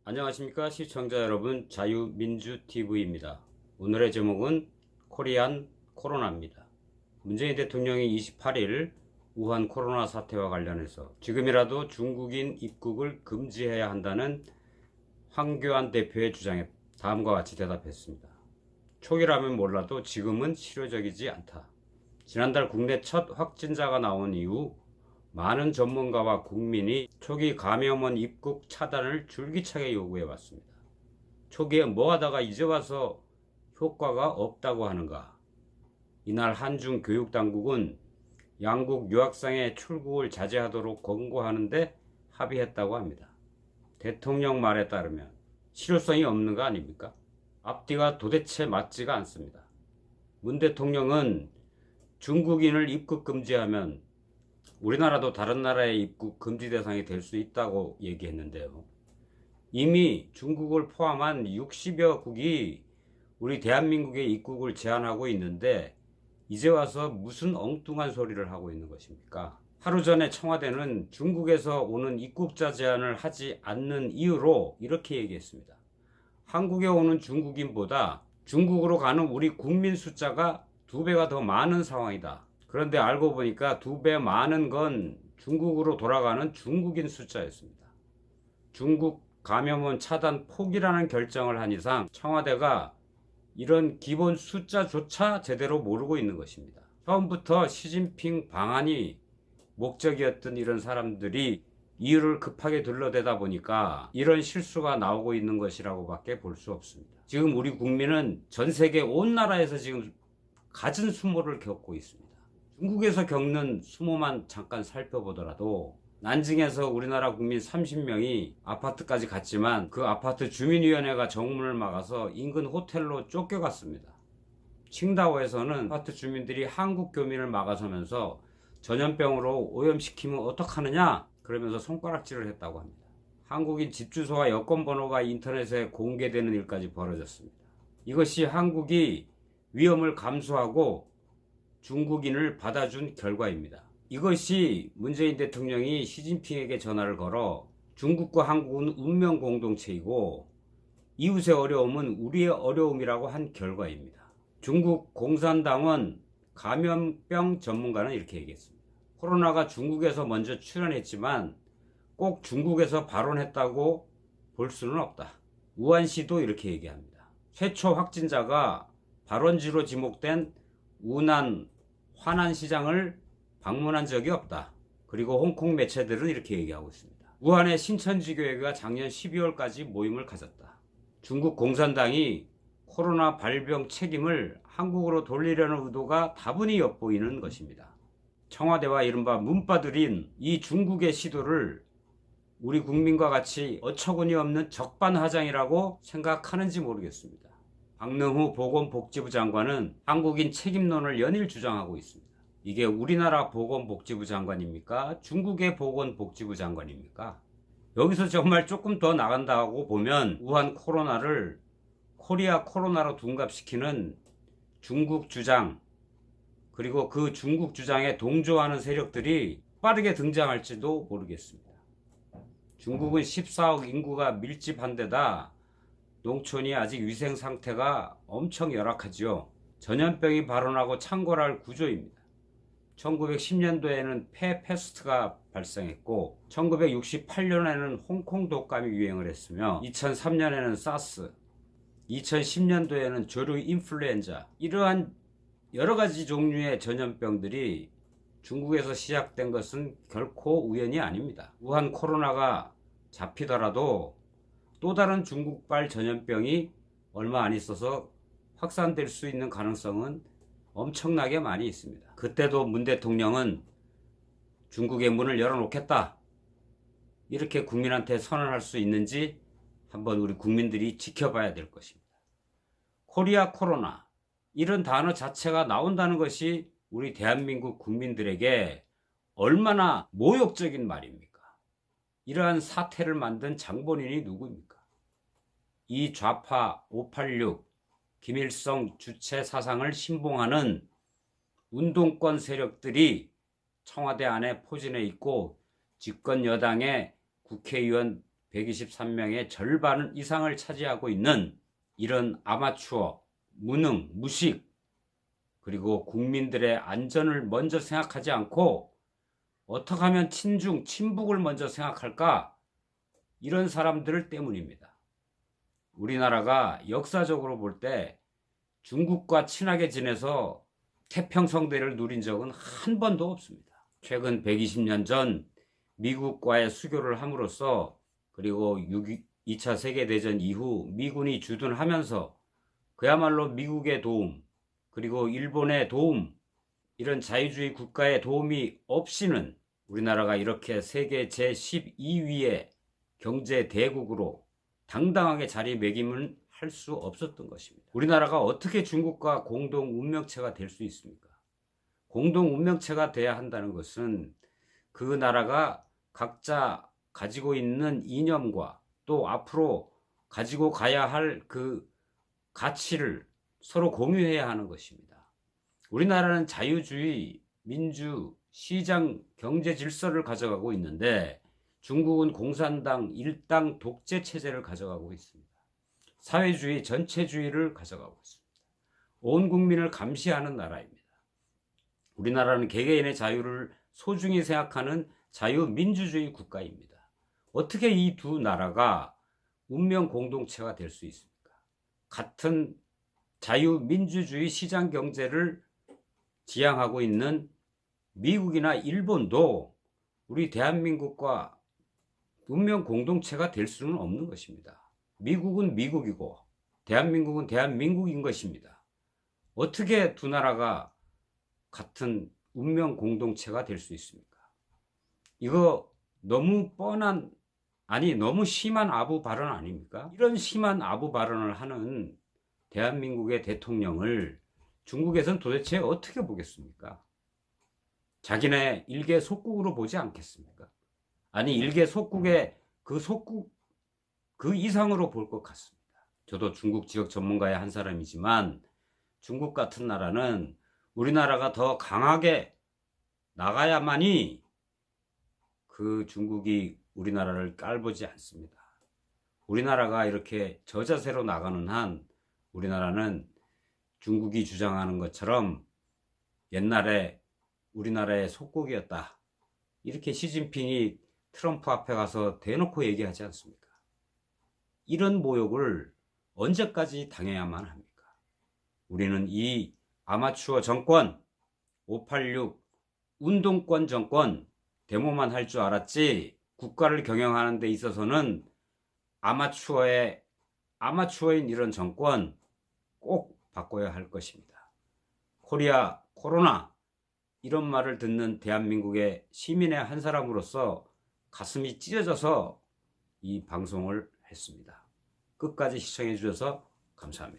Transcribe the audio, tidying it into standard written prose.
안녕하십니까 시청자 여러분, 자유민주TV입니다. 오늘의 제목은 코리안 코로나입니다. 문재인 대통령이 28일 우한 코로나 사태와 관련해서 지금이라도 중국인 입국을 금지해야 한다는 황교안 대표의 주장에 다음과 같이 대답했습니다. 초기라면 몰라도 지금은 실효적이지 않다. 지난달 국내 첫 확진자가 나온 이후 많은 전문가와 국민이 초기 감염원 입국 차단을 줄기차게 요구해 왔습니다. 초기에 뭐 하다가 이제 와서 효과가 없다고 하는가? 이날 한중 교육당국은 양국 유학생의 출국을 자제하도록 권고하는데 합의했다고 합니다. 대통령 말에 따르면 실효성이 없는 거 아닙니까? 앞뒤가 도대체 맞지가 않습니다. 문 대통령은 중국인을 입국 금지하면 우리나라도 다른 나라의 입국 금지 대상이 될 수 있다고 얘기했는데요. 이미 중국을 포함한 60여 국이 우리 대한민국의 입국을 제한하고 있는데 이제 와서 무슨 엉뚱한 소리를 하고 있는 것입니까? 하루 전에 청와대는 중국에서 오는 입국자 제한을 하지 않는 이유로 이렇게 얘기했습니다. 한국에 오는 중국인보다 중국으로 가는 우리 국민 숫자가 2배가 더 많은 상황이다. 그런데 알고 보니까 2배 많은 건 중국으로 돌아가는 중국인 숫자였습니다. 중국 감염원 차단 포기라는 결정을 한 이상 청와대가 이런 기본 숫자조차 제대로 모르고 있는 것입니다. 처음부터 시진핑 방한이 목적이었던 이런 사람들이 이유를 급하게 둘러대다 보니까 이런 실수가 나오고 있는 것이라고 밖에 볼 수 없습니다. 지금 우리 국민은 전 세계 온 나라에서 지금 갖은 수모를 겪고 있습니다. 중국에서 겪는 수모만 잠깐 살펴보더라도 난징에서 우리나라 국민 30명이 아파트까지 갔지만 그 아파트 주민위원회가 정문을 막아서 인근 호텔로 쫓겨갔습니다. 칭다오에서는 아파트 주민들이 한국 교민을 막아서면서 전염병으로 오염시키면 어떡하느냐 그러면서 손가락질을 했다고 합니다. 한국인 집 주소와 여권 번호가 인터넷에 공개되는 일까지 벌어졌습니다. 이것이 한국이 위험을 감수하고 중국인을 받아준 결과입니다. 이것이 문재인 대통령이 시진핑에게 전화를 걸어 중국과 한국은 운명 공동체이고 이웃의 어려움은 우리의 어려움이라고 한 결과입니다. 중국 공산당원 감염병 전문가는 이렇게 얘기했습니다. 코로나가 중국에서 먼저 출현했지만 꼭 중국에서 발원했다고 볼 수는 없다. 우한시도 이렇게 얘기합니다. 최초 확진자가 발원지로 지목된 우난 화난시장을 방문한 적이 없다. 그리고 홍콩 매체들은 이렇게 얘기하고 있습니다. 우한의 신천지교회가 작년 12월까지 모임을 가졌다. 중국 공산당이 코로나 발병 책임을 한국으로 돌리려는 의도가 다분히 엿보이는 것입니다. 청와대와 이른바 문바들인 이 중국의 시도를 우리 국민과 같이 어처구니 없는 적반하장이라고 생각하는지 모르겠습니다. 박능후 보건복지부 장관은 한국인 책임론을 연일 주장하고 있습니다. 이게 우리나라 보건복지부 장관입니까? 중국의 보건복지부 장관입니까? 여기서 정말 조금 더 나간다고 보면 우한 코로나를 코리아 코로나로 둔갑시키는 중국 주장, 그리고 그 중국 주장에 동조하는 세력들이 빠르게 등장할지도 모르겠습니다. 중국은 14억 인구가 밀집한 데다 농촌이 아직 위생 상태가 엄청 열악하지요. 전염병이 발원하고 창궐할 구조입니다. 1910년도에는 폐페스트가 발생했고 1968년에는 홍콩 독감이 유행을 했으며 2003년에는 사스, 2010년도에는 조류 인플루엔자, 이러한 여러가지 종류의 전염병들이 중국에서 시작된 것은 결코 우연이 아닙니다. 우한 코로나가 잡히더라도 또 다른 중국발 전염병이 얼마 안 있어서 확산될 수 있는 가능성은 엄청나게 많이 있습니다. 그때도 문 대통령은 중국의 문을 열어놓겠다 이렇게 국민한테 선언할 수 있는지 한번 우리 국민들이 지켜봐야 될 것입니다. 코리아 코로나 이런 단어 자체가 나온다는 것이 우리 대한민국 국민들에게 얼마나 모욕적인 말입니까? 이러한 사태를 만든 장본인이 누구입니까? 이 좌파 586 김일성 주체 사상을 신봉하는 운동권 세력들이 청와대 안에 포진해 있고 집권 여당의 국회의원 123명의 절반 이상을 차지하고 있는 이런 아마추어, 무능, 무식, 그리고 국민들의 안전을 먼저 생각하지 않고 어떻게 하면 친중, 친북을 먼저 생각할까? 이런 사람들 때문입니다. 우리나라가 역사적으로 볼 때 중국과 친하게 지내서 태평성대를 누린 적은 한 번도 없습니다. 최근 120년 전 미국과의 수교를 함으로써, 그리고 2차 세계대전 이후 미군이 주둔하면서 그야말로 미국의 도움, 그리고 일본의 도움, 이런 자유주의 국가의 도움이 없이는 우리나라가 이렇게 세계 제12위의 경제 대국으로 당당하게 자리매김을 할 수 없었던 것입니다. 우리나라가 어떻게 중국과 공동 운명체가 될 수 있습니까? 공동 운명체가 돼야 한다는 것은 그 나라가 각자 가지고 있는 이념과 또 앞으로 가지고 가야 할 그 가치를 서로 공유해야 하는 것입니다. 우리나라는 자유주의, 민주, 시장, 경제 질서를 가져가고 있는데 중국은 공산당, 일당 독재 체제를 가져가고 있습니다. 사회주의, 전체주의를 가져가고 있습니다. 온 국민을 감시하는 나라입니다. 우리나라는 개개인의 자유를 소중히 생각하는 자유민주주의 국가입니다. 어떻게 이 두 나라가 운명 공동체가 될 수 있습니까? 같은 자유민주주의 시장 경제를 지향하고 있는 미국이나 일본도 우리 대한민국과 운명 공동체가 될 수는 없는 것입니다. 미국은 미국이고 대한민국은 대한민국인 것입니다. 어떻게 두 나라가 같은 운명 공동체가 될 수 있습니까? 이거 너무 뻔한, 아니 너무 심한 아부 발언 아닙니까? 이런 심한 아부 발언을 하는 대한민국의 대통령을 중국에서는 도대체 어떻게 보겠습니까? 자기네 일개 속국으로 보지 않겠습니까? 아니 일개 속국의 그 속국 그 이상으로 볼 것 같습니다. 저도 중국 지역 전문가의 한 사람이지만 중국 같은 나라는 우리나라가 더 강하게 나가야만이 그 중국이 우리나라를 깔보지 않습니다. 우리나라가 이렇게 저자세로 나가는 한 우리나라는 중국이 주장하는 것처럼 옛날에 우리나라의 속국이었다, 이렇게 시진핑이 트럼프 앞에 가서 대놓고 얘기하지 않습니까? 이런 모욕을 언제까지 당해야만 합니까? 우리는 이 아마추어 정권, 586 운동권 정권, 데모만 할 줄 알았지 국가를 경영하는 데 있어서는 아마추어인 이런 정권 꼭 바꿔야 할 것입니다. 코리아 코로나, 이런 말을 듣는 대한민국의 시민의 한 사람으로서 가슴이 찢어져서 이 방송을 했습니다. 끝까지 시청해 주셔서 감사합니다.